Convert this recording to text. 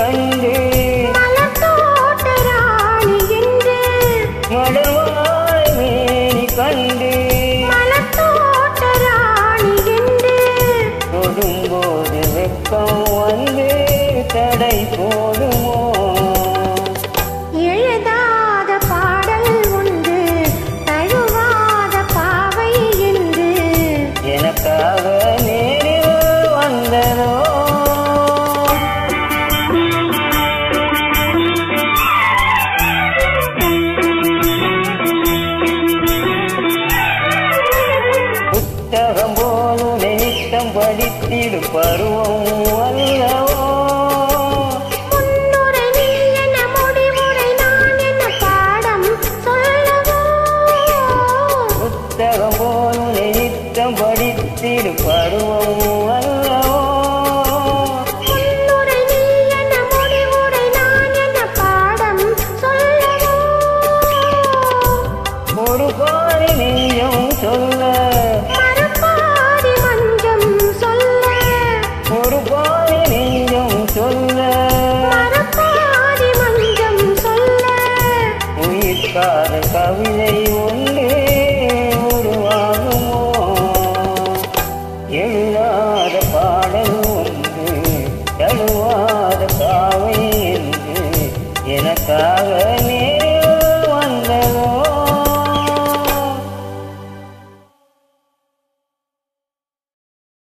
கண்டு மலத்தோட்ட ராணி என்று மடவாய் மேனி கண்டு மலத்தோட்ட ராணி என்று தொடும்போது வெட்கம் வந்து தடை போடுமோ எழுதாத பாடல் உண்டு தழுவாத பாவை என்று எனக்காக நேரில் வந்ததோ புத்தகம் போலும் நித்தம் படித்திடு பருவம் அல்லவோ முன்னுரை நீ என்ன முடிவுரை நான் என்ன பாடம் சொல்லவோ புத்தகம் போலும் நித்தம் படித்திடு பருவம் அல்லவோ முன்னுரை நீ என்ன முடிவுரை நான் என்ன பாடம் சொல்லவோ ஒரு பாரி நெஞ்சம் சொல்ல மறுபாதி மஞ்சம் சொல்ல ஒரு பாரி நெஞ்சம் சொல்ல மறுபாதி மஞ்சம் சொல்ல உயிர்கார கவிதை ஒன்று